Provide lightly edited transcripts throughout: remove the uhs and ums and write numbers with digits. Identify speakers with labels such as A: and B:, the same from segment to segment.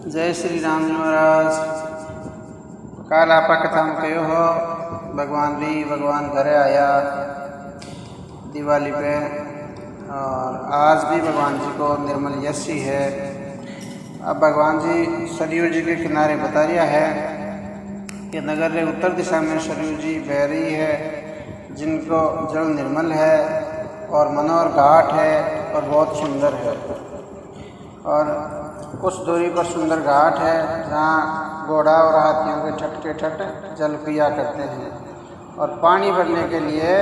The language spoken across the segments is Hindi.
A: जय श्री राम जी महाराज। काल आपा कथा में कहो हो भगवान घरे आया दिवाली पे, और आज भी भगवान जी को निर्मल यशी है। अब भगवान जी सरयू जी के किनारे बता रहा है कि नगर के उत्तर दिशा में सरयू जी बह रही है, जिनको जल निर्मल है और मनोहर घाट है और बहुत सुंदर है। और कुछ दूरी पर सुंदर घाट है जहाँ घोड़ा और हाथियों के ठट जल पिया करते हैं, और पानी भरने के लिए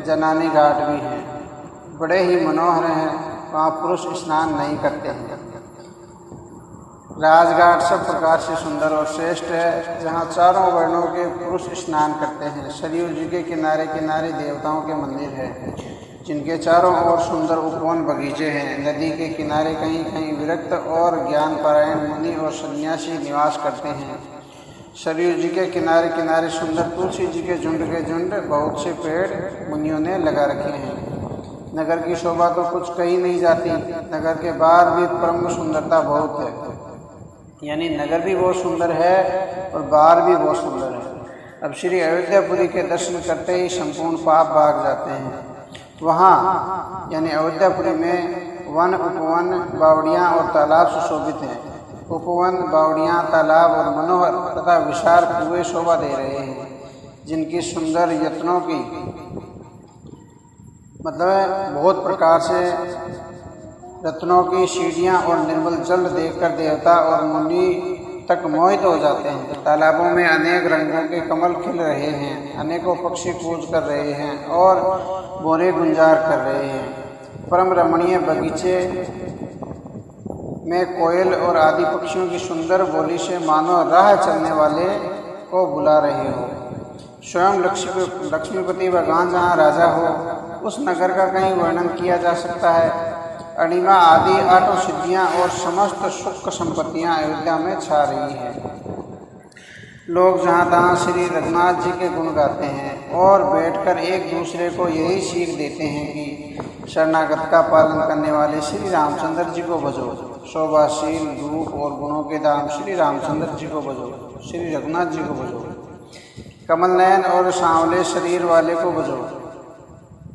A: जनानी घाट भी हैं, बड़े ही मनोहर हैं। वहाँ पुरुष स्नान नहीं करते हैं। राजघाट सब प्रकार से सुंदर और श्रेष्ठ है, जहाँ चारों वर्णों के पुरुष स्नान करते हैं। सरयू जी के किनारे किनारे देवताओं के मंदिर है, जिनके चारों ओर सुंदर उपवन बगीचे हैं। नदी के किनारे कहीं कहीं विरक्त और ज्ञान पारायण मुनि और सन्यासी निवास करते हैं। सरयू जी के किनारे किनारे सुंदर तुलसी जी के झुंड बहुत से पेड़ मुनियों ने लगा रखे हैं। नगर की शोभा तो कुछ कही नहीं जाती। नगर के बाहर भी परम सुंदरता बहुत है, यानी नगर भी बहुत सुंदर है और बाहर भी बहुत सुंदर है। अब श्री अयोध्यापुरी के दर्शन करते ही संपूर्ण पाप भाग जाते हैं। वहाँ यानी अयोध्यापुरी में वन, उपवन, बावड़ियाँ और तालाब सुशोभित हैं। उपवन, बावड़ियाँ, तालाब और मनोहर तथा विशाल कुएं शोभा दे रहे हैं, जिनकी सुंदर यत्नों की मतलब बहुत प्रकार से रत्नों की सीढ़ियाँ और निर्मल जल देखकर देवता और मुनि तक मोहित हो जाते हैं। तालाबों में अनेक रंगों के कमल खिल रहे हैं, अनेकों पक्षी कूद कर रहे हैं और भौरे गुंजार कर रहे हैं। परम रमणीय बगीचे में कोयल और आदि पक्षियों की सुंदर बोली से मानो राह चलने वाले को बुला रहे हो। स्वयं लक्ष्मीपति भगवान जहाँ राजा हो, उस नगर का कहीं वर्णन किया जा सकता है। अणिमा आदि आठों सिद्धियाँ और समस्त सुख संपत्तियाँ अयोध्या में छा रही हैं। लोग जहाँ तहाँ श्री रघुनाथ जी के गुण गाते हैं और बैठकर एक दूसरे को यही सीख देते हैं कि शरणागत का पालन करने वाले श्री रामचंद्र जी को भजो। शोभाशील रूप और गुणों के दाम श्री रामचंद्र जी को भजो, श्री रघुनाथ जी को भजो। कमल नयन और सांवले शरीर वाले को भजो।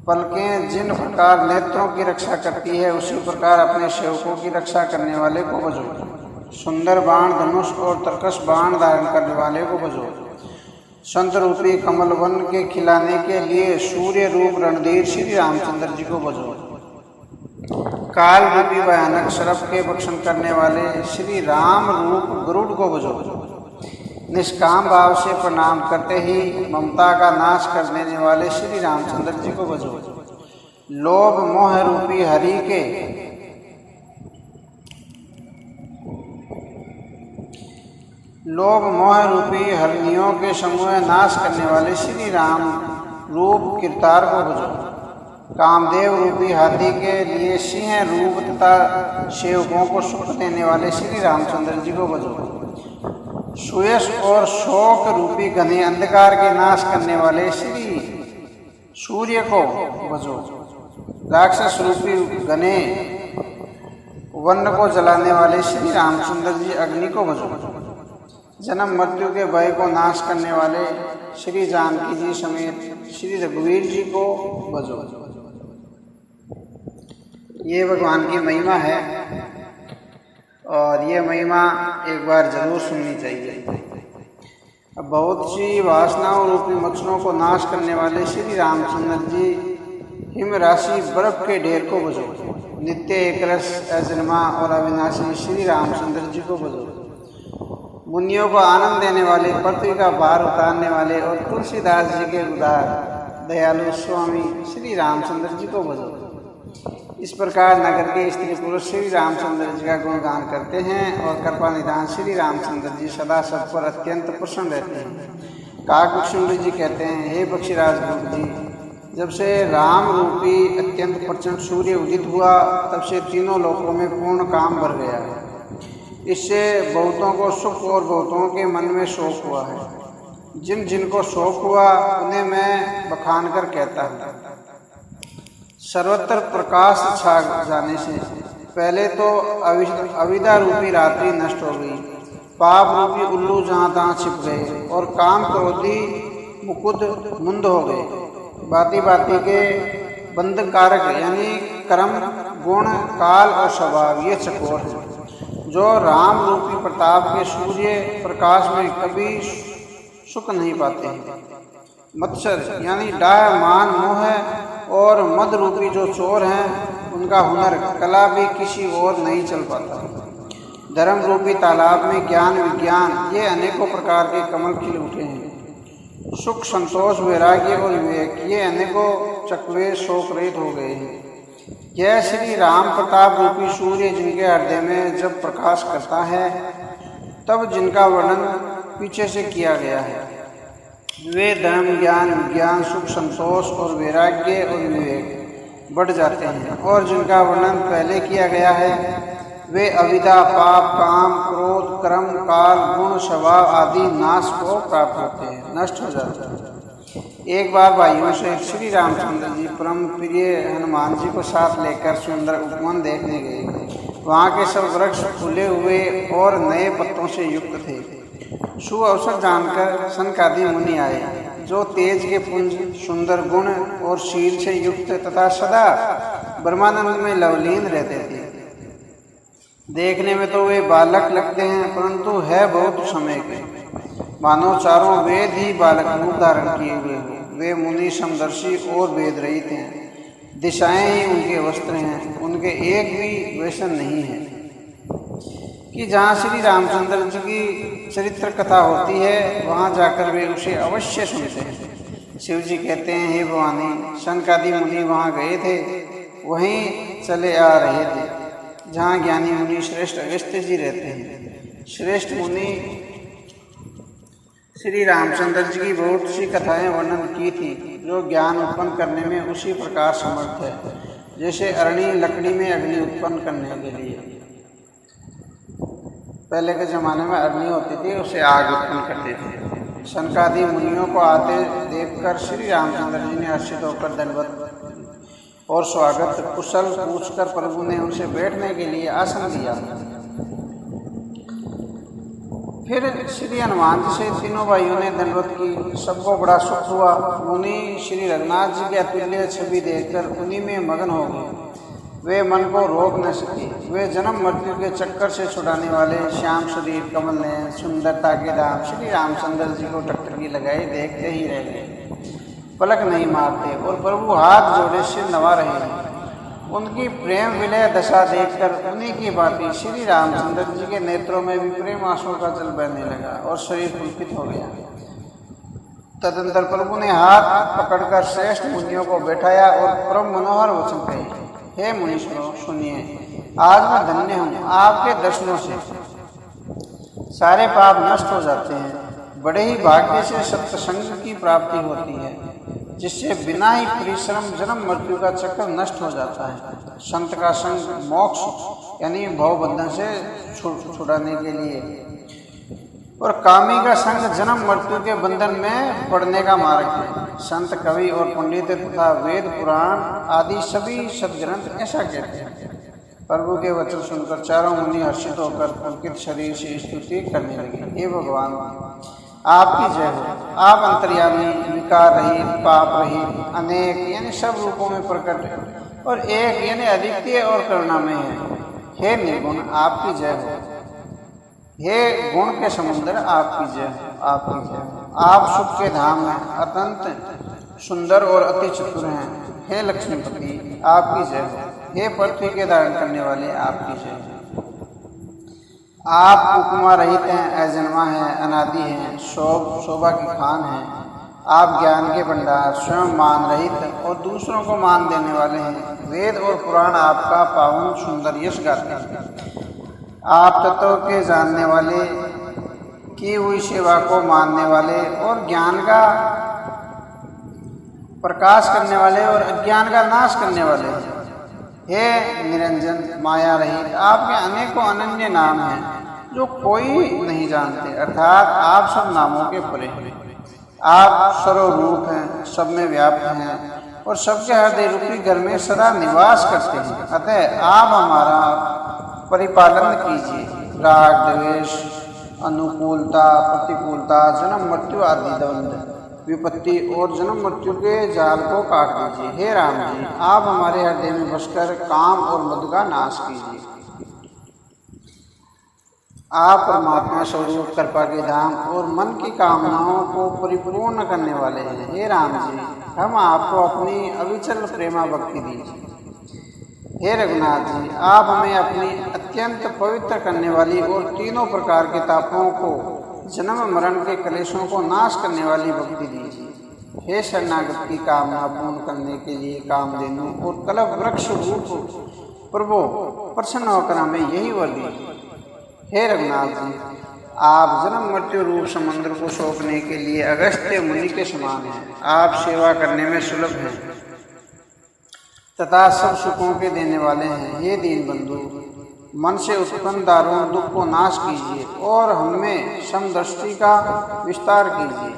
A: पलकें जिन प्रकार नेत्रों की रक्षा करती है, उसी प्रकार अपने सेवकों की रक्षा करने वाले को भजो। सुंदर बाण, धनुष और तरकस बाण धारण करने वाले को भजो। संत रूपी कमल वन के खिलाने के लिए सूर्य रूप रणधीर श्री रामचंद्र जी को भजो। काल रूपी भयानक सर्प के भक्षण करने वाले श्री राम रूप गरुड़ को भजो। निष्काम भाव से प्रणाम करते ही ममता का नाश कर देने वाले श्री रामचंद्र जी को भजो। लोभ मोह रूपी हरि के हरनियों के समूह नाश करने वाले श्री राम रूप किरतार को भजो। कामदेव रूपी हाथी के लिए सिंह रूप तथा सेवकों को सुख देने वाले श्री रामचंद्र जी को भजो। सुयश और शोक रूपी घने अंधकार के नाश करने वाले श्री सूर्य को भजो। राक्षस रूपी घने वन को जलाने वाले श्री रामचंद्र जी अग्नि को भजो। जन्म मृत्यु के भय को नाश करने वाले श्री जानकी जी समेत श्री रघुवीर जी को भजो। ये भगवान की महिमा है और ये महिमा एक बार जरूर सुननी चाहिए। अब बहुत सी वासनाओं रूपी मच्छरों को नाश करने वाले श्री रामचंद्र जी हिम राशि बर्फ के ढेर को भजो। नित्य एकरस अजन्मा और अविनाशी श्री रामचंद्र जी को भजो। मुनियों को आनंद देने वाले, पृथ्वी का भार उतारने वाले और तुलसीदास जी के उदार दयालु स्वामी श्री रामचंद्र जी को भजो। इस प्रकार नगर के स्त्री पुरुष श्री रामचंद्र जी का गुणगान करते हैं और कृपा निधान श्री रामचंद्र जी सदा सब पर अत्यंत प्रसन्न रहते हैं। काकभूषण जी कहते हैं, हे बक्षीराज गुरु जी, जब से राम रूपी अत्यंत प्रचंड सूर्य उदित हुआ, तब से तीनों लोकों में पूर्ण काम भर गया है। इससे बहुतों को सुख और बहुतों के मन में शोक हुआ है। जिन जिनको शोक हुआ उन्हें मैं बखान कर कहता हूँ। सर्वत्र प्रकाश छा जाने से पहले तो अविद्या रूपी रात्रि नष्ट हो गई, पाप रूपी उल्लू जहाँ तहाँ छिप गए और काम क्रोधी मुकुद मुंद हो गए। बाती बाती के बंध कारक यानी कर्म, गुण, काल और स्वभाव ये चकोर हैं, जो राम रूपी प्रताप के सूर्य प्रकाश में कभी सुख नहीं पाते हैं। मत्सर यानी डाह, मान, मोह और मद रूपी जो चोर हैं, उनका हुनर, कला भी किसी और नहीं चल पाता। धर्म रूपी तालाब में ज्ञान, विज्ञान ये अनेकों प्रकार के कमल खिल उठे हैं। सुख, संतोष, वैराग्य और विवेक ये अनेकों चकवे शोक रहित हो गए हैं। यह श्री राम प्रताप रूपी सूर्य जिनके हृदय में जब प्रकाश करता है, तब जिनका वर्णन पीछे से किया गया है, वे धर्म, ज्ञान, विज्ञान, सुख, संतोष और वैराग्य और विवेक बढ़ जाते हैं। और जिनका वर्णन पहले किया गया है, वे अविद्या, पाप, काम, क्रोध, कर्म, काल, गुण, स्वभाव आदि नाश को प्राप्त होते हैं, नष्ट हो जाते हैं। एक बार भाइयों से श्री रामचंद्र जी परम प्रिय हनुमान जी को साथ लेकर सुंदर उपवन देखने गए। वहाँ के सब वृक्ष फूले हुए और नए पत्तों से युक्त थे। शुभ अवसर जानकर सनकादि मुनि आए, जो तेज के पुंज, सुंदर गुण और शील से युक्त तथा सदा ब्रह्मानंद में लवलीन रहते थे। देखने में तो वे बालक लगते हैं, परंतु है बहुत समय के, मानो चारों वेद ही बालक रूप धारण किए हुए हो। वे मुनि समदर्शी और वेद रहित हैं, दिशाएं ही उनके वस्त्र हैं, उनके एक भी व्यसन नहीं है। कि जहाँ श्री रामचंद्र जी की चरित्र कथा होती है, वहाँ जाकर वे उसे अवश्य सुनते हैं। शिव जी कहते हैं, हे भवानी, सनकादि मुनि वहाँ गए थे, वहीं चले आ रहे थे जहाँ ज्ञानी मुनि श्रेष्ठ अगस्त्य जी रहते हैं। श्रेष्ठ मुनि श्री रामचंद्र जी की बहुत सी कथाएं वर्णन की थी, जो ज्ञान उत्पन्न करने में उसी प्रकार समर्थ है, जैसे अरणी लकड़ी में अग्नि उत्पन्न करने के लिए। पहले के ज़माने में अग्नि होती थी, उससे आग उत्पन्न करते थे। सनकादि मुनियों को आते देखकर श्री रामचंद्र जी ने हर्षित होकर दंडवत और स्वागत कुशल पूछकर प्रभु ने उनसे बैठने के लिए आसन दिया। फिर श्री हनुमान जी से तीनों भाइयों ने दंडवत की। सबको बड़ा सुख हुआ। मुनि श्री रघुनाथ जी की अतुल्य छवि देखकर उन्हीं में मगन हो गए। वे मन को रोक न सके। वे जन्म मृत्यु के चक्कर से छुड़ाने वाले श्याम शरीर, कमल ने सुंदरता के राम श्री रामचंद्र जी को टकटकी लगाई देखते ही रह गए, पलक नहीं मारते और प्रभु हाथ जोड़े से नवा रहे हैं। उनकी प्रेम विलय दशा देखकर उन्हीं की भांति श्री रामचंद्र जी के नेत्रों में भी प्रेम आंसुओं का जल बहने लगा और शरीर पुलकित हो गया। तदंतर प्रभु ने हाथ पकड़कर श्रेष्ठ मुनियों को बैठाया और परम मनोहर वचन कहे, हे मुनि सुनिए, आज मैं धन्य हूँ। आपके दर्शनों से सारे पाप नष्ट हो जाते हैं। बड़े ही भाग्य से सत्संग की प्राप्ति होती है, जिससे बिना ही परिश्रम जन्म मृत्यु का चक्कर नष्ट हो जाता है। संत का संग मोक्ष यानी भवबंधन से छुड़ाने के लिए, और कामी का संग जन्म मृत्यु के बंधन में पड़ने का मार्ग है। संत, कवि और पंडित तथा वेद पुराण आदि सभी सदग्रंथ ऐसा कहते हैं। प्रभु के वचन सुनकर चारों मुनि हर्षित होकर पुलकित शरीर से स्तुति करने लगे। हे भगवान, आपकी जय हो। आप अंतर्यामी, विकार रहित, पाप रहित, अनेक यानी सब रूपों में प्रकट है, और एक यानी अद्वितीय और करुणामय है। हे निर्गुण, आपकी जय हो। हे गुण के समुद्र, आपकी जय हो, आपकी जय हो। आप सुख के धाम हैं, अत्यंत सुंदर और अति चतुर हैं। हे लक्ष्मीपति, आपकी जय हो। हे पृथ्वी के धारण करने वाले, आपकी जय हो। आप उपमा रहित हैं, अजन्मा हैं, अनादि हैं, शोभा की खान हैं। आप ज्ञान के भंडार, स्वयं मान रहित और दूसरों को मान देने वाले हैं। वेद और पुराण आपका पावन सुंदर यश गाते हैं। आप तत्व के जानने वाले, की हुई सेवा को मानने वाले और ज्ञान का प्रकाश करने वाले और अज्ञान का नाश करने वाले हैं। हे निरंजन, माया रहित, आपके अनेकों अनन्य नाम हैं जो कोई नहीं जानते, अर्थात आप सब नामों के परे हैं। आप सर्वरूप हैं, सब में व्याप्त हैं और सबके हृदय रूपी घर में सदा निवास करते हैं। अतः आप हमारा परिपालन कीजिए। राग, द्वेष, अनुकूलता, प्रतिकूलता, जन्म मृत्यु आदि द्वंद्व, विपत्ति और जन्म मृत्यु के जाल को काट दीजिए। हे राम जी, आप हमारे हृदय में बसकर काम और मद का नाश कीजिए। आप परमात्मा स्वरूप, कृपा के धाम और मन की कामनाओं को परिपूर्ण करने वाले हैं। हे राम जी, हम आपको अपनी अविचल प्रेमा भक्ति दीजिए। हे रघुनाथ जी, आप हमें अपनी अत्यंत पवित्र करने वाली और तीनों प्रकार के तापों को, जन्म मरण के कलेशों को नाश करने वाली भक्ति दीजिए। हे शरणागत की कामना पूर्ण करने के लिए कामधेनु और कल्प वृक्ष रूप प्रभु, प्रसन्न होकर हमें यही वर दीजिए। हे रघुनाथ जी, आप जन्म मृत्यु रूप समुद्र को सोखने के लिए अगस्त्य मुनि के समान हैं। आप सेवा करने में सुलभ हैं तथा सब सुखों के देने वाले हैं। हे दीन बंधु, मन से उत्पन्न दारुण दुख को नाश कीजिए और हमें समदृष्टि का विस्तार कीजिए।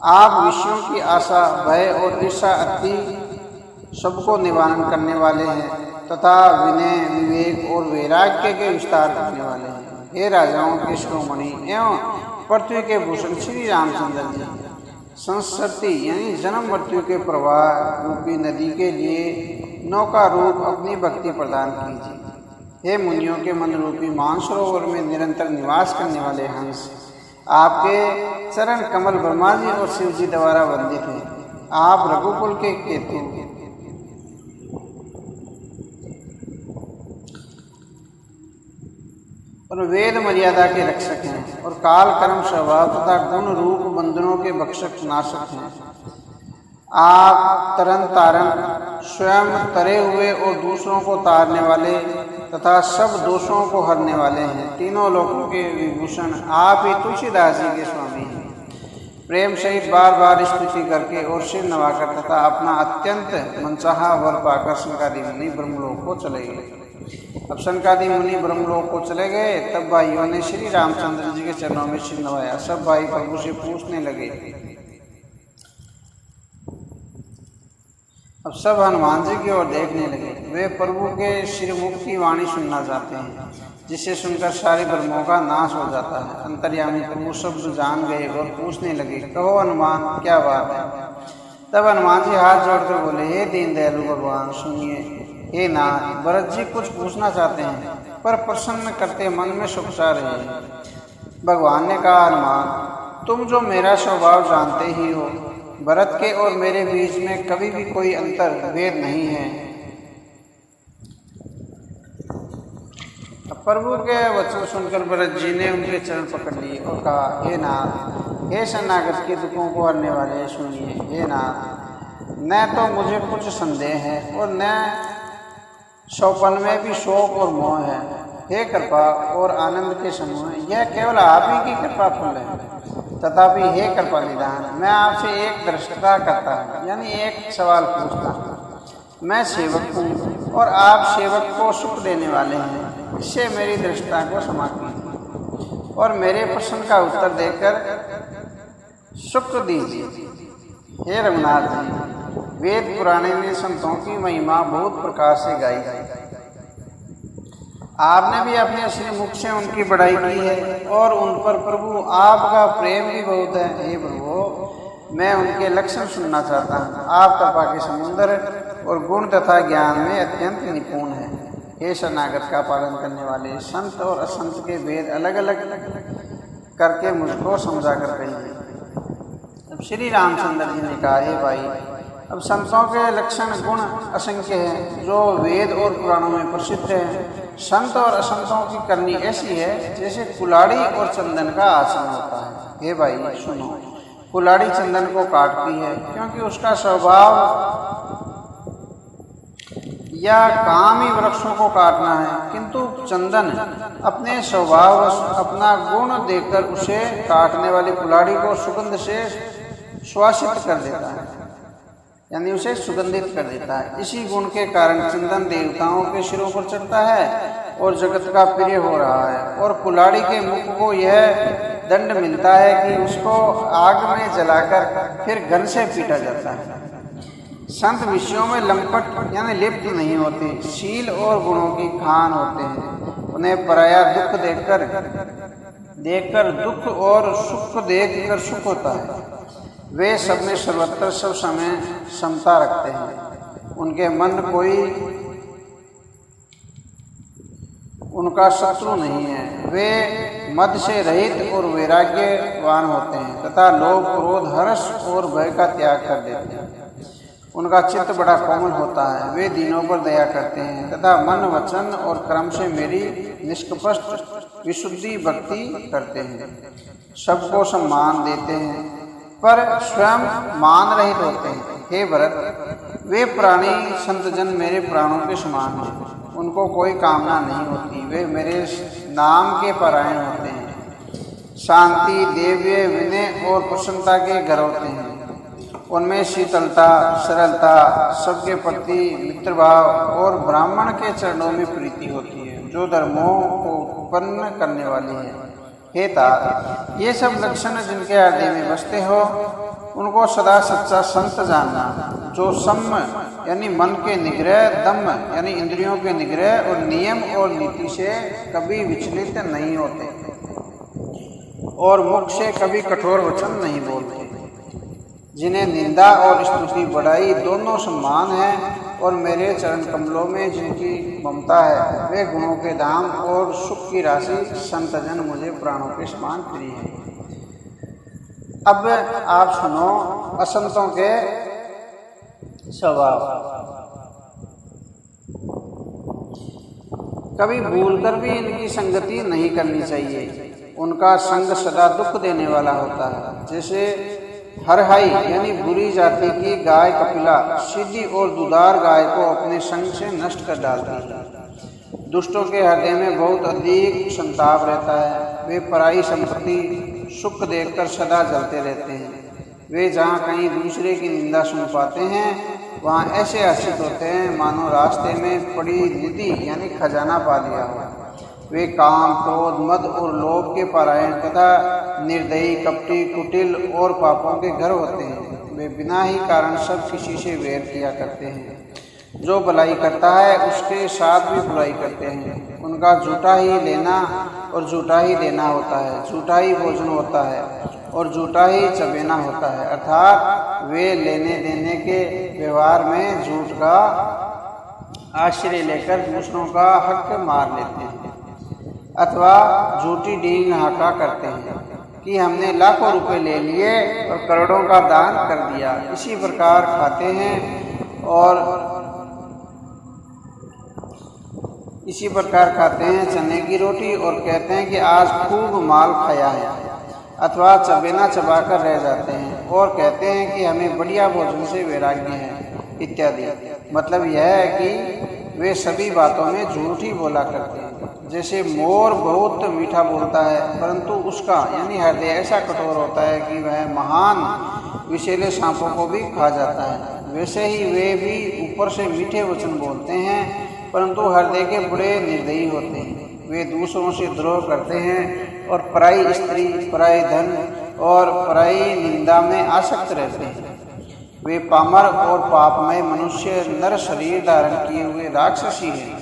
A: आप विषयों की आशा, भय और ईर्षा अति सबको निवारण करने वाले हैं तथा विनय, विवेक और वैराग्य के विस्तार करने वाले हैं। हे राजाओं के शिरोमणि एवं पृथ्वी के भूषण श्री रामचंद्र जी, संस्कृति यानी जन्म मृत्यु के प्रवाह रूपी नदी के लिए नौका रूप अपनी भक्ति प्रदान कीजिए। हे मुनियों के मन रूपी मानसरोवर में निरंतर निवास करने वाले हंस, आपके चरण कमल ब्रह्मा जी और शिव जी द्वारा वंदित हैं। आप रघुकुल के केतु और वेद मर्यादा के रक्षक हैं और काल कर्म स्वभाव तथा गुण रूप बंधनों के भक्षक नाशक हैं। आप तरन तारण, स्वयं तरे हुए और दूसरों को तारने वाले तथा सब दोषों को हरने वाले हैं। तीनों लोकों के विभूषण आप ही तुलसीदास जी के स्वामी हैं। प्रेम सहित बार बार स्तुति करके और सिर नवाकर तथा अपना अत्यंत मनचाहा वर पाकर शंकादि मुनि ब्रह्मलोक को चले गए। अब शंकादि मुनि ब्रह्मलोक को चले गए। तब भाइयों ने श्री रामचंद्र जी के चरणों में सिर नवाया। सब भाई प्रभु से पूछने लगे। अब सब हनुमान जी की ओर देखने लगे। वे प्रभु के श्रीमुख की वाणी सुनना चाहते हैं, जिसे सुनकर सारे ब्रह्मों का नाश हो जाता है। अंतर्यामी प्रभु शब्द जान गए और पूछने लगे, कहो हनुमान, क्या बात है? तब हनुमान जी हाथ जोड़कर बोले, हे दीन दयालु भगवान, सुनिए। हे नाथ, भरत जी कुछ पूछना चाहते हैं, पर प्रसन्न करते मन में सुखसा रहे। भगवान ने कहा, हनुमान, तुम जो मेरा स्वभाव जानते ही हो, भरत के और मेरे बीच में कभी भी कोई अंतर भेद नहीं है। प्रभु के वचन सुनकर भरत जी ने उनके चरण पकड़ लिए और कहा, हे नाथ, हे शरणागत के दुखों को हरने वाले, सुनिए। हे नाथ, न तो मुझे कुछ संदेह है और न सौपन में भी शोक और मोह है। हे कृपा और आनंद के समूह, यह केवल आप ही की कृपा फल है। तथापि हे कृपा निधान, मैं आपसे एक दृष्टता करता हूँ, यानी एक सवाल पूछता हूँ। मैं सेवक हूँ और आप सेवक को सुख देने वाले हैं, इससे मेरी दृष्टता को क्षमा कीजिए और मेरे प्रश्न का उत्तर देकर सुख दीजिए। हे रघुनाथ जी, वेद पुराणे ने संतों की महिमा बहुत प्रकार से गाई है। आपने भी अपने श्री मुख से उनकी बड़ाई की है और उन पर प्रभु आपका प्रेम भी बहुत है। हे प्रभु, मैं उनके लक्षण सुनना चाहता हूँ। आप कृपा के समुद्र और गुण तथा ज्ञान में अत्यंत निपुण है। हे शरणागत का पालन करने वाले, संत और असंत के भेद अलग अलग करके मुझको समझा कर कहिए। अब श्री रामचंद्र जी ने कहा, हे भाई, अब संतों के लक्षण गुण असंख्य हैं, जो वेद और पुराणों में प्रसिद्ध हैं। संत और असंतों की करनी ऐसी है जैसे कुल्हाड़ी और चंदन का आसन होता है। हे भाई सुनो, कुल्हाड़ी चंदन को काटती है क्योंकि उसका स्वभाव या काम ही वृक्षों को काटना है, किंतु चंदन अपने स्वभाव अपना गुण देकर उसे काटने वाली कुल्हाड़ी को सुगंध से सुवासित कर देता है, यानी उसे सुगंधित कर देता है। इसी गुण के कारण चंदन देवताओं के सिरों पर चढ़ता है और जगत का प्रिय हो रहा है। और कुल्हाड़ी के मुख को यह दंड मिलता है कि उसको आग में जलाकर फिर घन से पीटा जाता है। संत विषयों में लंपट यानी लिप्त नहीं होते, शील और गुणों की खान होते हैं। उन्हें पराया दुख देखकर दुख और सुख देखकर सुख होता है। वे सब में सर्वत्र सब समय समता रखते हैं। उनके मन कोई उनका शत्रु नहीं है। वे मद से रहित और वैराग्यवान होते हैं तथा लोभ क्रोध हर्ष और भय का त्याग कर देते हैं। उनका चित्त बड़ा कोमल होता है। वे दीनों पर दया करते हैं तथा मन वचन और कर्म से मेरी निष्कपट विशुद्धि भक्ति करते हैं। सबको सम्मान देते हैं पर स्वयं मान रहित होते हैं। हे भरत, वे प्राणी संतजन मेरे प्राणों के समान हैं। उनको कोई कामना नहीं होती। वे मेरे नाम के परायण होते हैं। शांति देव्य विनय और प्रसन्नता के घर होते हैं। उनमें शीतलता सरलता सबके प्रति मित्रभाव और ब्राह्मण के चरणों में प्रीति होती है जो धर्मों को उत्पन्न करने वाली है। हे तात, ये सब लक्षण जिनके हृदय में बसते हो उनको सदा सच्चा संत जानना, जो सम यानी मन के निग्रह, दम यानी इंद्रियों के निग्रह और नियम और नीति से कभी विचलित नहीं होते और मुख से कभी कठोर वचन नहीं बोलते, जिन्हें निंदा और स्तुति बढ़ाई दोनों समान है और मेरे चरण कमलों में जिनकी ममता है वे गुणों के धाम और सुख की राशि संतजन मुझे प्राणों के समान प्रिय है। अब आप सुनो असंतों के स्वभाव। कभी भूलकर भी इनकी संगति नहीं करनी चाहिए। उनका संग सदा दुख देने वाला होता है। जैसे हरहाई यानी बुरी जाति की गाय कपिला सीधी और दुधार गाय को अपने संग से नष्ट कर डालती है। दुष्टों के हृदय में बहुत अधिक संताप रहता है। वे पराई संपत्ति सुख देखकर सदा जलते रहते हैं। वे जहाँ कहीं दूसरे की निंदा सुन पाते हैं वहाँ ऐसे हर्षित होते हैं मानो रास्ते में पड़ी निधि यानी खजाना पा लिया हो। वे काम क्रोध मद और लोभ के परायण तथा निर्दयी कपटी कुटिल और पापों के घर होते हैं। वे बिना ही कारण सब किसी से वैर किया करते हैं। जो भलाई करता है उसके साथ भी बुराई करते हैं। उनका झूठा ही लेना और झूठा ही देना होता है। झूठा ही भोजन होता है और झूठा ही चबेना होता है। अर्थात वे लेने देने के व्यवहार में झूठ का आश्रय लेकर दूसरों का हक मार लेते हैं अथवा झूठी डींग हाका करते हैं कि हमने लाखों रुपए ले लिए और करोड़ों का दान कर दिया। इसी प्रकार खाते हैं चने की रोटी और कहते हैं कि आज खूब माल खाया है, अथवा चबेना चबाकर रह जाते हैं और कहते हैं कि हमें बढ़िया भोजन से वैराग्य है इत्यादि। मतलब यह है कि वे सभी बातों में झूठ ही बोला करते हैं। जैसे मोर बहुत मीठा बोलता है परंतु उसका यानी हृदय ऐसा कठोर होता है कि वह महान विषैले सांपों को भी खा जाता है, वैसे ही वे भी ऊपर से मीठे वचन बोलते हैं परंतु हृदय के बड़े निर्दयी होते हैं। वे दूसरों से द्रोह करते हैं और पराई स्त्री पराई धन और पराई निंदा में आसक्त रहते हैं। वे पामर और पापमय मनुष्य नर शरीर धारण किए हुए राक्षसी हैं।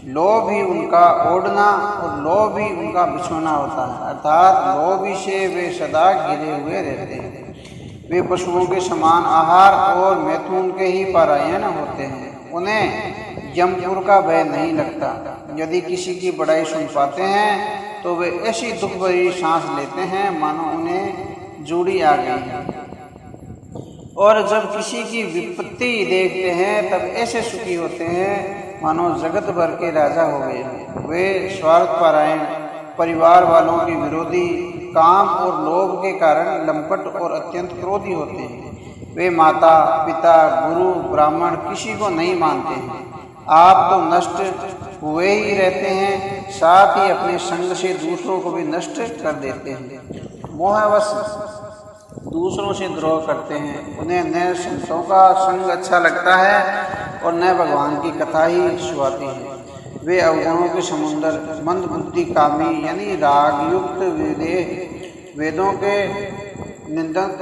A: लोभ ही उनका ओढ़ना और लोभ ही उनका बिछोना होता है, अर्थात लोभ ही से वे सदा घिरे हुए रहते हैं। वे पशुओं के समान आहार और मैथुन के ही परायण होते हैं। उन्हें यमपुर का भय नहीं लगता। यदि किसी की बड़ाई सुन पाते हैं तो वे ऐसी दुख भरी सांस लेते हैं मानो उन्हें जूड़ी आ गई है, और जब किसी की विपत्ति देखते हैं तब ऐसे सुखी होते हैं मानो जगत भर के राजा हो गए हैं। वे स्वार्थपरायण परिवार वालों के विरोधी काम और लोभ के कारण लंपट और अत्यंत क्रोधी होते हैं। वे माता पिता गुरु ब्राह्मण किसी को नहीं मानते हैं। आप तो नष्ट हुए ही रहते हैं, साथ ही अपने संग से दूसरों को भी नष्ट कर देते हैं। मोहवश दूसरों से द्रोह करते हैं। उन्हें न संतों का संग अच्छा लगता है और न भगवान की कथा ही सुहाती है। वे अवगुणों के समुंदर मंद बुद्धि कामी यानी राग युक्त वेदों के निंदक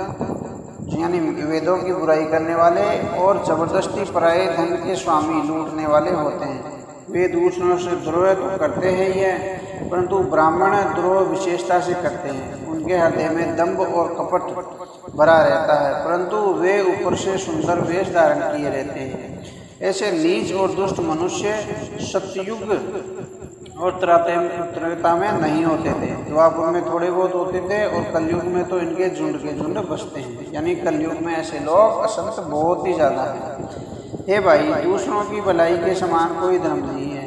A: यानी वेदों की बुराई करने वाले और जबरदस्ती पराये धन के स्वामी लूटने वाले होते हैं। वे दूसरों से द्रोह तो करते हैं ही है, परंतु ब्राह्मण द्रोह विशेषता से करते हैं। उनके हृदय में दंभ और कपट भरा रहता है, परंतु वे ऊपर से सुंदर वेश धारण किए रहते हैं। ऐसे नीच और दुष्ट मनुष्य सतयुग और त्रेता में नहीं होते थे। द्वापर में थोड़े बहुत होते थे और कलयुग में तो इनके झुंड के झुंड बसते हैं। यानी कलयुग में ऐसे लोग असंख्य बहुत ही ज़्यादा हैं। हे भाई, दूसरों की भलाई के समान कोई धर्म नहीं है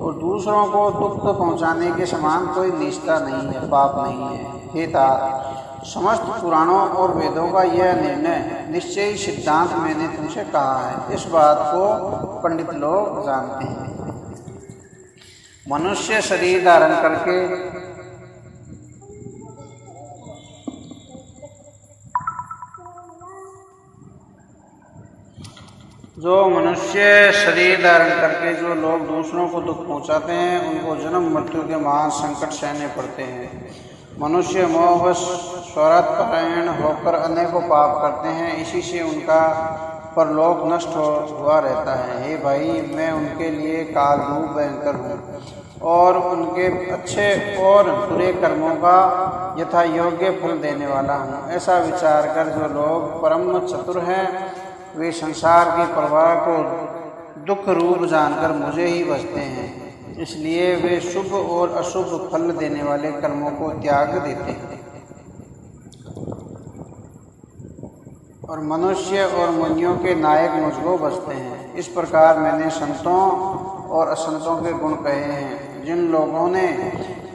A: और दूसरों को दुख पहुंचाने के समान कोई निष्ठा नहीं है, पाप नहीं है। हे तात, समस्त पुराणों और वेदों का यह निर्णय निश्चयी सिद्धांत मैंने तुमसे कहा है। इस बात को पंडित लोग जानते हैं। मनुष्य शरीर धारण करके जो लोग दूसरों को दुख पहुंचाते हैं, उनको जन्म मृत्यु के महान संकट सहने पड़ते हैं। मनुष्य मोहवश स्वार्थपरायण होकर अनेकों पाप करते हैं, इसी से उनका परलोक नष्ट हुआ रहता है। हे भाई, मैं उनके लिए काल रूप भयंकर हूँ और उनके अच्छे और बुरे कर्मों का यथा योग्य फल देने वाला हूँ। ऐसा विचार कर जो लोग परम चतुर हैं, वे संसार के प्रवाह को दुख रूप जानकर मुझे ही बसते हैं। इसलिए वे शुभ और अशुभ फल देने वाले कर्मों को त्याग देते हैं और मनुष्य और मुनियों के नायक मुझको बसते हैं। इस प्रकार मैंने संतों और असंतों के गुण कहे हैं। जिन लोगों ने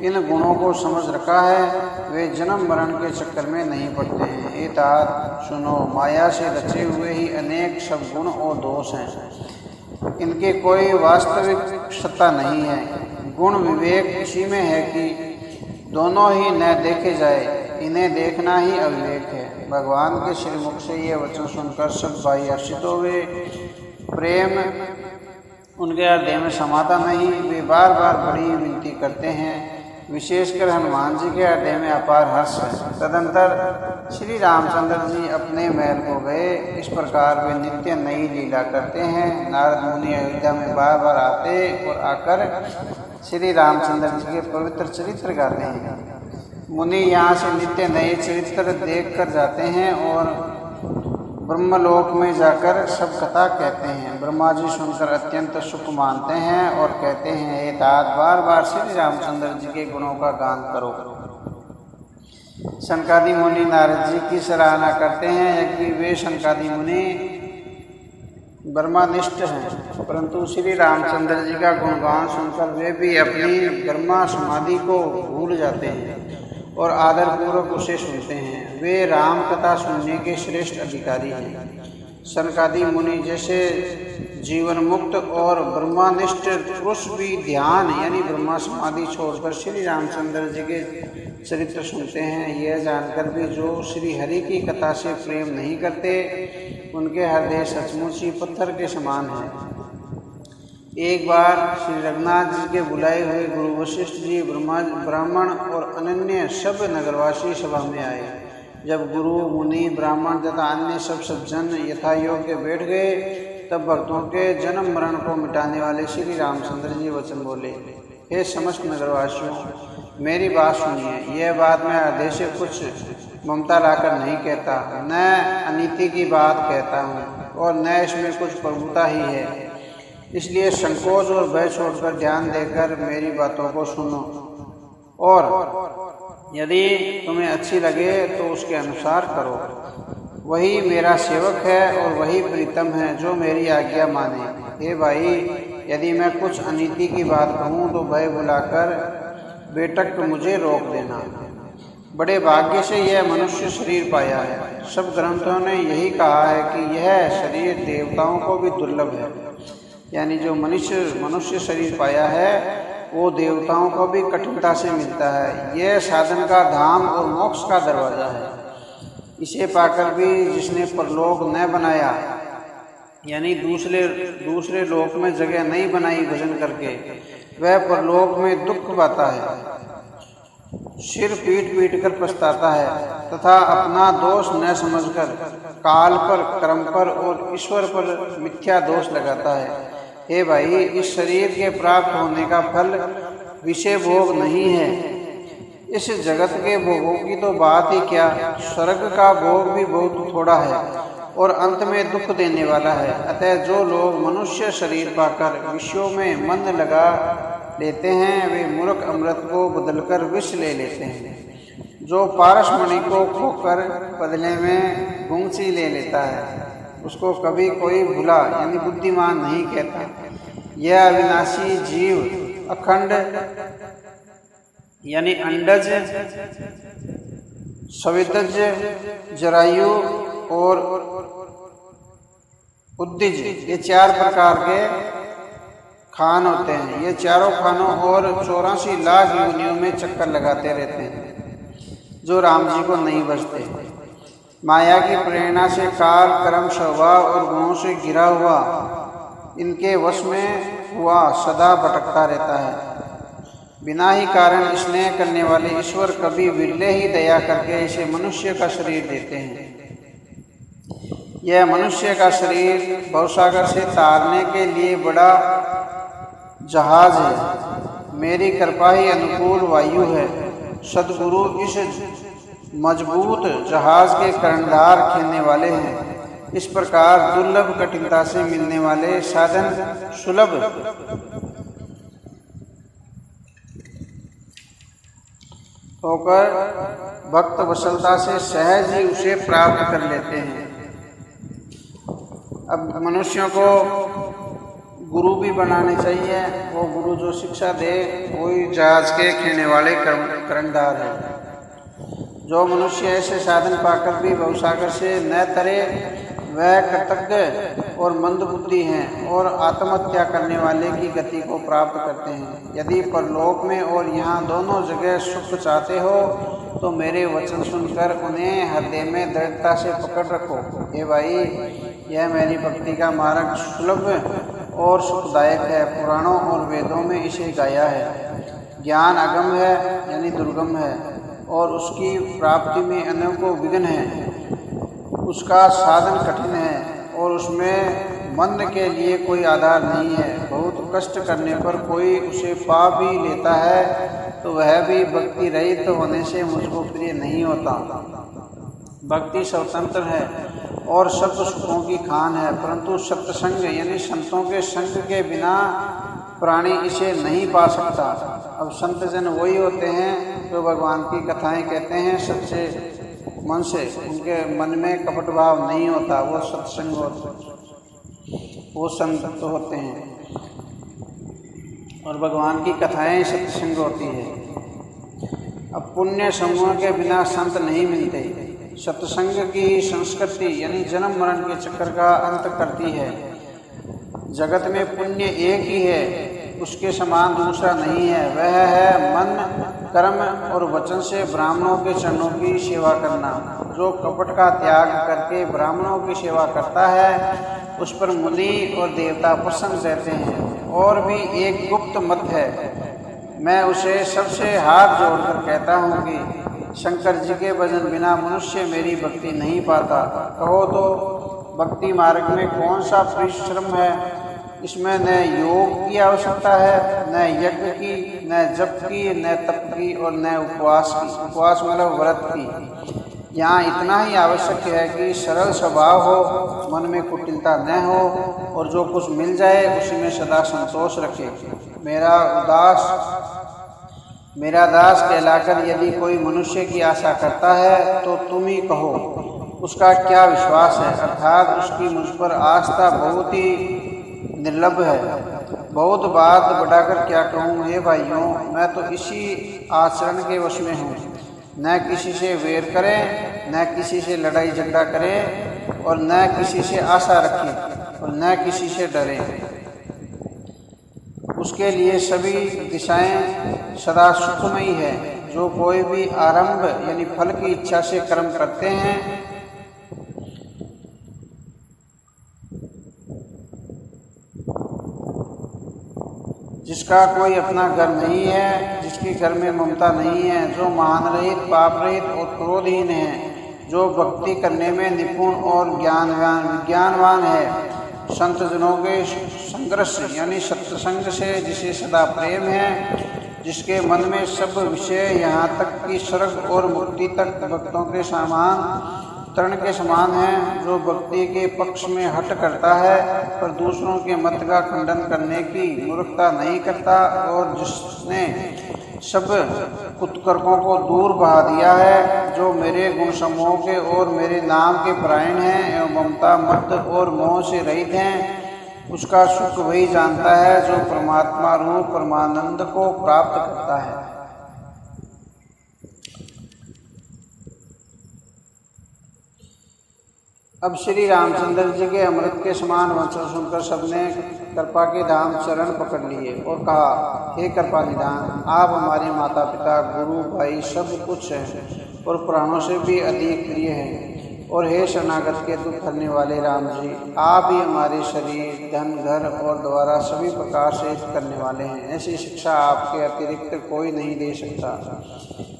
A: इन गुणों को समझ रखा है, वे जन्म मरण के चक्कर में नहीं पड़ते हैं। हे तात, सुनो, माया से रचे हुए ही अनेक सब गुण और दोष हैं। इनके कोई वास्तविक सत्ता नहीं है। गुण विवेक इसी में है कि दोनों ही न देखे जाए, इन्हें देखना ही अविवेक है। भगवान के श्रीमुख से ये वचन सुनकर सब भाई हर्षित हो गए। प्रेम उनके हृदय में समाता नहीं। वे बार बार बड़ी विनती करते हैं। विशेषकर हनुमान जी के हृदय में अपार हर्ष है। तदंतर श्री रामचंद्र जी अपने महल को गए। इस प्रकार वे नित्य नई लीला करते हैं। नारद मुनि अयोध्या में बार बार आते और आकर श्री रामचंद्र जी के पवित्र चरित्र गाते हैं। मुनि यहाँ से नित्य नए चरित्र देख कर जाते हैं और ब्रह्मलोक में जाकर सब कथा कहते हैं। ब्रह्मा जी सुनकर अत्यंत सुख मानते हैं और कहते हैं, हे तात, बार बार श्री रामचंद्र जी के गुणों का गान करो। सनकादि मुनि नारद जी की सराहना करते हैं कि वे सनकादि मुनि ब्रह्मानिष्ठ हैं, परंतु श्री रामचंद्र जी का गुणगान सुनकर वे भी अपनी ब्रह्मा समाधि को भूल जाते हैं और आदरपूर्वक उसे सुनते हैं। वे राम कथा सुनने के श्रेष्ठ अधिकारी हैं। सनकादि मुनि जैसे जीवन मुक्त और ब्रह्मानिष्ठ पुरुष भी ध्यान यानी ब्रह्मा समाधि छोड़कर श्री रामचंद्र जी के चरित्र सुनते हैं। यह जानकर भी जो श्री हरि की कथा से प्रेम नहीं करते, उनके हृदय सचमुच ही पत्थर के समान है। एक बार श्री रघुनाथ जी के बुलाए हुए गुरु वशिष्ठ जी ब्राह्मण और अनन्य सब नगरवासी सभा में आए। जब गुरु मुनि ब्राह्मण तथा अन्य सब सज्जन यथा योग्य बैठ गए, तब भक्तों के जन्म मरण को मिटाने वाले श्री रामचंद्र जी वचन बोले, हे समस्त नगरवासियों, मेरी बात सुनिए। यह बात मैं हृदय से कुछ ममता लाकर नहीं कहता, न अनीति की बात कहता हूँ और न इसमें कुछ प्रभुता ही है। इसलिए संकोच और भय छोड़कर ध्यान देकर मेरी बातों को सुनो और यदि तुम्हें अच्छी लगे तो उसके अनुसार करो। वही मेरा सेवक है और वही प्रीतम है जो मेरी आज्ञा माने। हे भाई, यदि मैं कुछ अनीति की बात कहूँ तो भय बुलाकर बेटक मुझे रोक देना। बड़े भाग्य से यह मनुष्य शरीर पाया है। सब ग्रंथों ने यही कहा है कि यह शरीर देवताओं को भी दुर्लभ है। यानी जो मनुष्य शरीर पाया है वो देवताओं को भी कठिनता से मिलता है। यह साधन का धाम और मोक्ष का दरवाज़ा है। इसे पाकर भी जिसने परलोक न बनाया, यानी दूसरे लोक में जगह नहीं बनाई भजन करके, वह परलोक में दुख पाता है। सिर पीट पीट कर पछताता है तथा अपना दोष न समझकर काल पर, कर्म पर और ईश्वर पर मिथ्या दोष लगाता है। हे भाई, इस शरीर के प्राप्त होने का फल विषय भोग नहीं है। इस जगत के भोगों की तो बात ही क्या, स्वर्ग का भोग भी बहुत थोड़ा है और अंत में दुख देने वाला है। अतः जो लोग मनुष्य शरीर पाकर विषयों में मन लगा लेते हैं वे मूर्ख अमृत को बदलकर विष ले लेते हैं। जो पारसमणि को खोकर बदले में गुंसी ले लेता है उसको कभी कोई भुला यानी बुद्धिमान नहीं कहता। यह अविनाशी जीव अखंड यानी अंडज, सविदज, जरायु और उद्दिज ये 4 प्रकार के खान होते हैं। ये चारों खानों और 84 लाख योनियों में चक्कर लगाते रहते हैं जो राम जी को नहीं बचते। माया की प्रेरणा से काल, कर्म, स्वभाव और गुणों से घिरा हुआ इनके वश में हुआ सदा भटकता रहता है। बिना ही कारण स्नेह करने वाले ईश्वर कभी विरले ही दया करके इसे मनुष्य का शरीर देते हैं। यह मनुष्य का शरीर भवसागर से तारने के लिए बड़ा जहाज है। मेरी कृपा ही अनुकूल वायु है। सद्गुरु इस मजबूत जहाज के कर्णधार खेलने वाले हैं। इस प्रकार दुर्लभ कठिनता से मिलने वाले साधन सुलभ होकर भक्त वसलता से सहज ही उसे प्राप्त कर लेते हैं। अब मनुष्यों को गुरु भी बनाने चाहिए। वो गुरु जो शिक्षा दे वही जहाज के खेलने वाले कर्णधार है। जो मनुष्य ऐसे साधन पाकर भी भवसागर से न तरे वह कृतज्ञ और मंदबुद्धि हैं और आत्महत्या करने वाले की गति को प्राप्त करते हैं। यदि परलोक में और यहाँ दोनों जगह सुख चाहते हो तो मेरे वचन सुनकर उन्हें हृदय में दृढ़ता से पकड़ रखो। हे भाई, यह मेरी भक्ति का मार्ग सुलभ और सुखदायक है। पुराणों और वेदों में इसे गाया है। ज्ञान अगम है यानी दुर्गम है और उसकी प्राप्ति में अनेकों विघ्न हैं। उसका साधन कठिन है और उसमें मन के लिए कोई आधार नहीं है। बहुत कष्ट करने पर कोई उसे पा भी लेता है तो वह भी भक्ति रहित होने से मुझको प्रिय नहीं होता। भक्ति स्वतंत्र है और सब सुखों की खान है, परंतु सत्संग यानी संतों के संग के बिना प्राणी इसे नहीं पा सकता। अब संत जन वही होते हैं जो भगवान की कथाएं कहते हैं सच्चे मन से, उनके मन में कपट भाव नहीं होता, वो सत्संग वो संत होते हैं और भगवान की कथाएं सत्संग होती है। अब पुण्य समूह के बिना संत नहीं मिलते। सत्संग की संस्कृति यानी जन्म मरण के चक्कर का अंत करती है। जगत में पुण्य एक ही है, उसके समान दूसरा नहीं है। वह है मन, कर्म और वचन से ब्राह्मणों के चरणों की सेवा करना। जो कपट का त्याग करके ब्राह्मणों की सेवा करता है उस पर मुनि और देवता प्रसन्न रहते हैं। और भी एक गुप्त मत है, मैं उसे सबसे हाथ जोड़कर कहता हूँ कि शंकर जी के भजन बिना मनुष्य मेरी भक्ति नहीं पाता। कहो तो भक्ति मार्ग में कौन सा परिश्रम है? इसमें न योग की आवश्यकता है, न यज्ञ की, न जप की, न तप की और न उपवास की। उपवास मतलब व्रत की। यहाँ इतना ही आवश्यक है कि सरल स्वभाव हो, मन में कुटिलता न हो और जो कुछ मिल जाए उसी में सदा संतोष रखे। मेरा दास कहलाकर यदि कोई मनुष्य की आशा करता है तो तुम ही कहो उसका क्या विश्वास है, अर्थात उसकी मुझ पर आस्था बहुत ही निर्लभ है। बहुत बात बढ़ाकर क्या कहूँ हे भाइयों, मैं तो इसी आचरण के वश में हूँ। न किसी से वैर करें, न किसी से लड़ाई झगड़ा करें और न किसी से आशा रखें और न किसी से डरें। उसके लिए सभी दिशाएं सदा सुखमयी है। जो कोई भी आरंभ यानी फल की इच्छा से कर्म करते हैं जिस जिसका कोई अपना घर नहीं है, जिसके घर में ममता नहीं है, जो मान रहित, पाप रहित और क्रोधहीन है, जो भक्ति करने में निपुण और विज्ञानवान है, संत जनों के संघर्ष यानी सत्संग से जिसे सदा प्रेम है, जिसके मन में सब विषय यहाँ तक कि स्वर्ग और मुक्ति तक भक्तों के समान तरण के समान है, जो भक्ति के पक्ष में हट करता है पर दूसरों के मत का खंडन करने की मूर्खता नहीं करता, और जिसने सब कुतर्कों को दूर बहा दिया है, जो मेरे गुण समूह के और मेरे नाम के परायण हैं एवं ममता मत और मोह से रहित हैं, उसका सुख वही जानता है जो परमात्मा रूप परमानंद को प्राप्त करता है। अब श्री रामचंद्र जी के अमृत के समान वचन सुनकर सबने कृपा के धाम चरण पकड़ लिए और कहा, हे कृपा निधान, आप हमारे माता पिता, गुरु, भाई सब कुछ हैं और प्राणों से भी अधिक प्रिय हैं। और हे शरणागत के दुख हरने वाले राम जी, आप ही हमारे शरीर, धन, घर और द्वारा सभी प्रकार से हित करने वाले हैं। ऐसी शिक्षा आपके अतिरिक्त कोई नहीं दे सकता।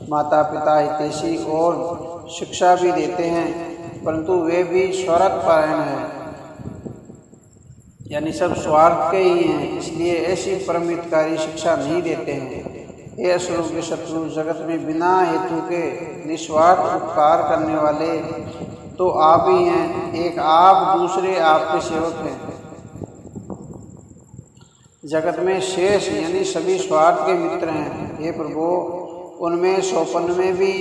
A: माता पिता हितैषी और शिक्षा भी देते हैं, परंतु वे भी स्वार्थपरायण हैं, यानी सब स्वार्थ के ही हैं, इसलिए ऐसी परम हितकारी शिक्षा नहीं देते हैं। हे असुरों के शत्रु, जगत में बिना हेतु के निस्वार्थ उपकार करने वाले तो आप ही हैं। एक आप, दूसरे आपके सेवक हैं। जगत में शेष यानी सभी स्वार्थ के मित्र हैं। हे प्रभु, उनमें सौपन में भी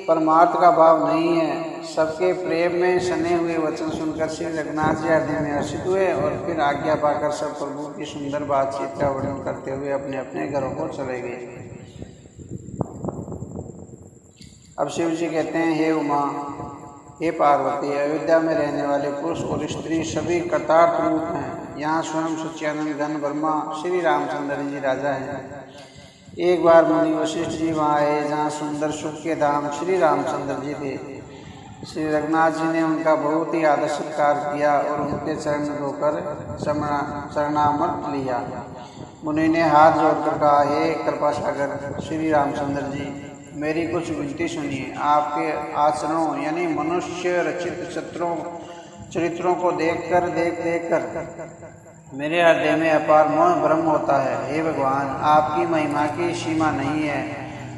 A: परमार्थ का भाव नहीं है। सबके प्रेम में सने हुए वचन सुनकर श्री रघुनाथ जी हृदय में हर्षित हुए और फिर आज्ञा पाकर सब प्रभु की सुंदर बातचीत का वर्णन करते हुए अपने अपने घरों को चले गए। अब शिव जी कहते हैं, हे उमा, हे पार्वती, अयोध्या में रहने वाले पुरुष और स्त्री सभी कृतार्थ रूप हैं। यहाँ स्वयं सच्चिदानंद घन ब्रह्मा श्री रामचंद्र जी राजा हैं। एक बार मुनि वशिष्ठ जी वहाँ आए जहाँ सुंदर सुख के धाम श्री रामचंद्र जी थे। श्री रघुनाथ जी ने उनका बहुत ही आदर सत्कार किया और उनके चरण धोकर शरणामत लिया। मुनि ने हाथ जोड़कर कहा, हे कृपा सागर श्री रामचंद्र जी, मेरी कुछ विनती सुनिए। आपके आचरणों यानी मनुष्य रचित चरित्रों को देख कर मेरे हृदय में अपार मोह भ्रम होता है। हे भगवान, आपकी महिमा की सीमा नहीं है,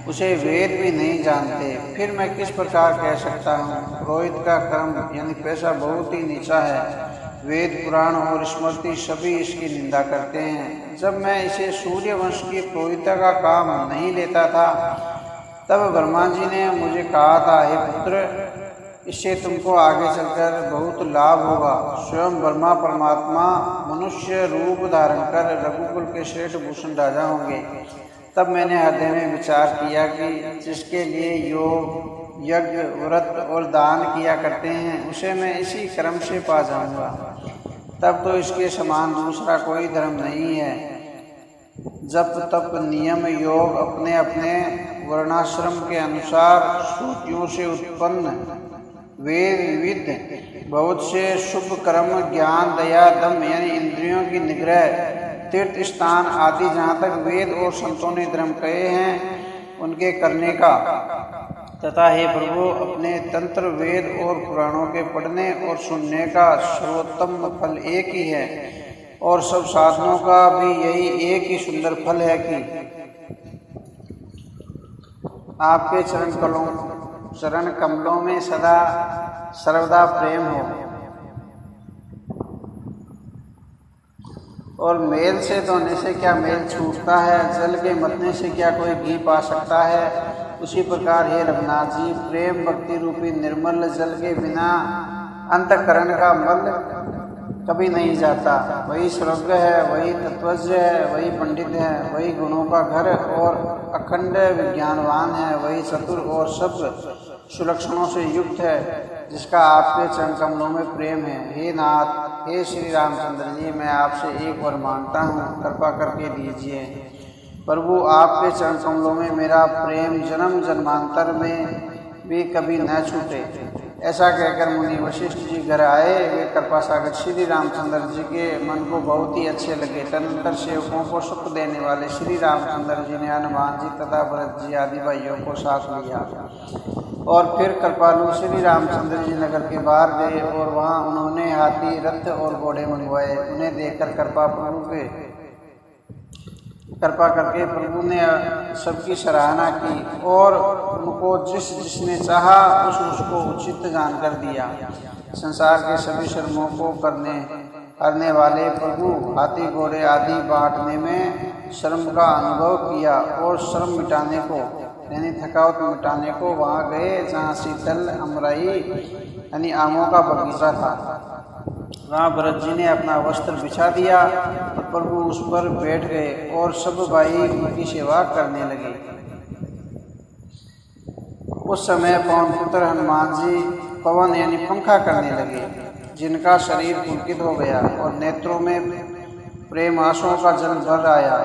A: उसे वेद भी नहीं जानते, फिर मैं किस प्रकार कह सकता हूँ। रोहित का कर्म यानी पैसा बहुत ही नीचा है। वेद, पुराण और स्मृति सभी इसकी निंदा करते हैं। जब मैं इसे सूर्यवंश की पुरोहिता का काम नहीं लेता था, तब ब्रह्मा जी ने मुझे कहा था, हे पुत्र, इससे तुमको आगे चलकर बहुत लाभ होगा। स्वयं ब्रह्मा परमात्मा मनुष्य रूप धारण कर रघुकुल के श्रेष्ठ भूषण राजा होंगे। तब मैंने हृदय में विचार किया कि जिसके लिए योग, यज्ञ, व्रत और दान किया करते हैं, उसे मैं इसी क्रम से पा जाऊंगा। तब तो इसके समान दूसरा कोई धर्म नहीं है। जप, तप, नियम, योग अपने अपने वर्णाश्रम के अनुसार श्रुतियों से उत्पन्न वेद, विविध बहुत से शुभ कर्म, ज्ञान, दया, दम यानी इंद्रियों की निग्रह, तीर्थ स्थान आदि जहाँ तक वेद और संतों ने धर्म कहे हैं उनके करने का, तथा हे प्रभु, अपने तंत्र, वेद और पुराणों के पढ़ने और सुनने का सर्वोत्तम फल एक ही है और सब साधनों का भी यही एक ही सुंदर फल है कि आपके चरण कमलों में सदा सर्वदा प्रेम हो। और मेल से धोने से क्या मेल छूटता है, जल के मतने से क्या कोई घी पा सकता है। उसी प्रकार हे रघुनाथ जी, प्रेम भक्ति रूपी निर्मल जल के बिना अंतःकरण का मल कभी नहीं जाता। वही सर्वज्ञ है, वही तत्वज्ञ है, वही पंडित है, वही गुणों का घर और अखंड विज्ञानवान है, वही चतुर और सब सुलक्षणों से युक्त है, जिसका आपके चरण कमलों में प्रेम है। हे नाथ, हे श्री रामचंद्र जी, मैं आपसे एक वर मांगता हूँ, कृपा करके दीजिए। प्रभु, आपके चरण कमलों में मेरा प्रेम जन्म जन्मांतर में भी कभी न छूटे। ऐसा कहकर मुनि वशिष्ठ जी घर आए। वे कृपा सागर श्री रामचंद्र जी के मन को बहुत ही अच्छे लगे। तदनंतर सेवकों को सुख देने वाले श्री रामचंद्र जी ने हनुमान जी तथा भरत जी आदि भाइयों को साथ लिया और फिर कृपालु श्री रामचंद्र जी नगर के बाहर गए और वहां उन्होंने हाथी, रथ और घोड़े मंगवाए। उन्हें देखकर कृपा करके प्रभु ने सबकी सराहना की और उनको जिसने चाहा उसको उचित जानकर दिया। संसार के सभी श्रमों को करने वाले प्रभु हाथी, घोड़े आदि बांटने में श्रम का अनुभव किया और श्रम मिटाने को यानी थकावट मिटाने को वहाँ गए जहाँ शीतल अमराई यानी आमों का बगीचा था। वहाँ भरत जी ने अपना वस्त्र बिछा दिया और प्रभु उस पर बैठ गए और सब भाई उनकी सेवा करने लगे। उस समय पवन पुत्र हनुमान जी पवन यानी पंखा करने लगे, जिनका शरीर पुलकित हो गया और नेत्रों में प्रेम आंसुओं का जल भर आया।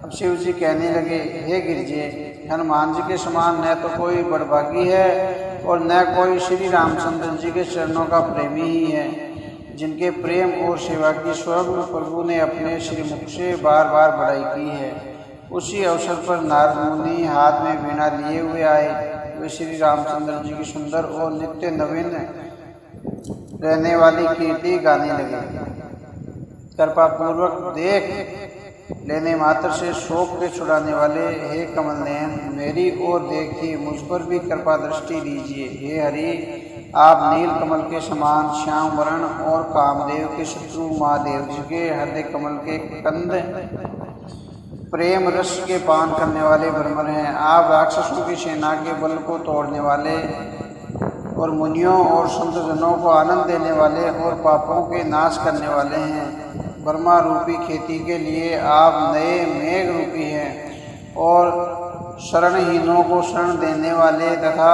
A: अब शिव जी कहने लगे, हे गिरजे, हनुमान जी के समान न तो कोई बड़भागी है और न कोई श्री रामचंद्र जी के चरणों का प्रेमी ही है, जिनके प्रेम और सेवा की स्वयं प्रभु ने अपने श्रीमुख से बार बार बड़ाई की है। उसी अवसर पर नारद मुनि हाथ में वीणा लिए हुए आए। वे श्री रामचंद्र जी की सुंदर और नित्य नवीन रहने वाली कीर्ति गाने लगे। कृपा पूर्वक देख लेने मात्र से शोक के छुड़ाने वाले, हे कमल नयन, मेरी ओर देखिए, मुझ पर भी कृपा दृष्टि दीजिए। हे हरि, आप नील कमल के समान श्याम वर्ण और कामदेव के शत्रु महादेव जी के हृदय कमल के कंद प्रेम रस के पान करने वाले भ्रमर हैं। आप राक्षसों की सेना के बल को तोड़ने वाले और मुनियों और संत जनों को आनंद देने वाले और पापों के नाश करने वाले हैं। ब्रह्मा रूपी खेती के लिए आप नए मेघ रूपी हैं और शरणहीनों को शरण देने वाले तथा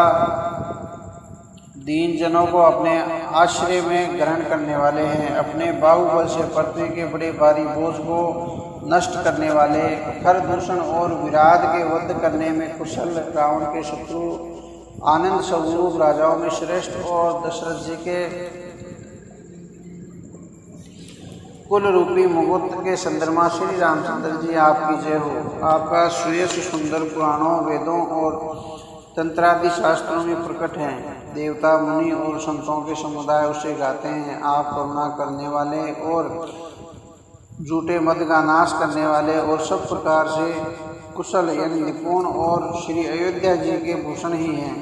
A: दीन जनों को अपने आश्रय में ग्रहण करने वाले हैं। अपने बाहुबल से पृथ्वी के बड़े भारी बोझ को नष्ट करने वाले, खर दूषण और विराध के वध करने में कुशल, रावण के शत्रु, आनंद स्वरूप राजाओं में श्रेष्ठ और दशरथ जी के कुल रूपी मुकुट के चंद्रमा श्री रामचंद्र जी, आपकी जय हो। आपका श्रेयस सुंदर पुराणों, वेदों और तंत्रादि शास्त्रों में प्रकट हैं। देवता, मुनि और संतों के समुदाय उसे गाते हैं। आप करुणा करने वाले और झूठे मत का नाश करने वाले और सब प्रकार से कुशल यानी निपुण और श्री अयोध्या जी के भूषण ही हैं।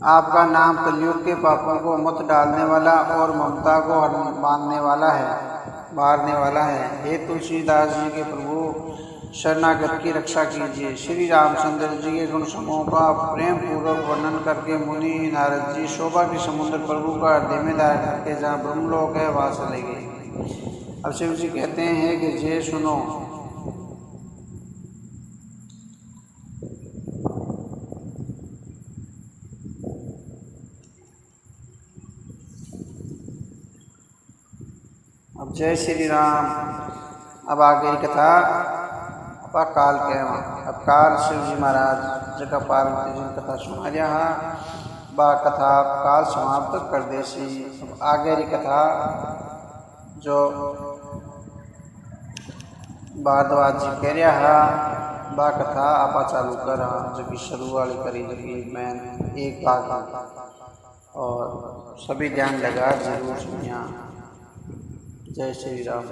A: आपका नाम कलयुग के पापों को मत डालने वाला और ममता को मारने वाला है। हे तुलसीदास जी के प्रभु, शरणागत की रक्षा कीजिए। श्री रामचंद्र जी के गुण समूह का प्रेम पूर्वक वर्णन करके मुनि नारद जी शोभा के समुद्र प्रभु का हृदय में धारण करके जहाँ ब्रह्मलोक है वहाँ चले गए। अब शिव जी कहते हैं कि जय सुनो, अब जय श्री राम। अब आगे कथा अब काल के अब काल शिव जी महाराज जगह पार्वती जी कथा सुना रहा बा कथा काल समाप्त कर देसी। अब आगे कथा जो भारद्वाज जी कह रहा बा कथा आपा चालू कर रहा, जो कि शुरू वाली करी, जो कि मैं एक बात और सभी ध्यान लगा जरूर सुनिया। जय श्री राम।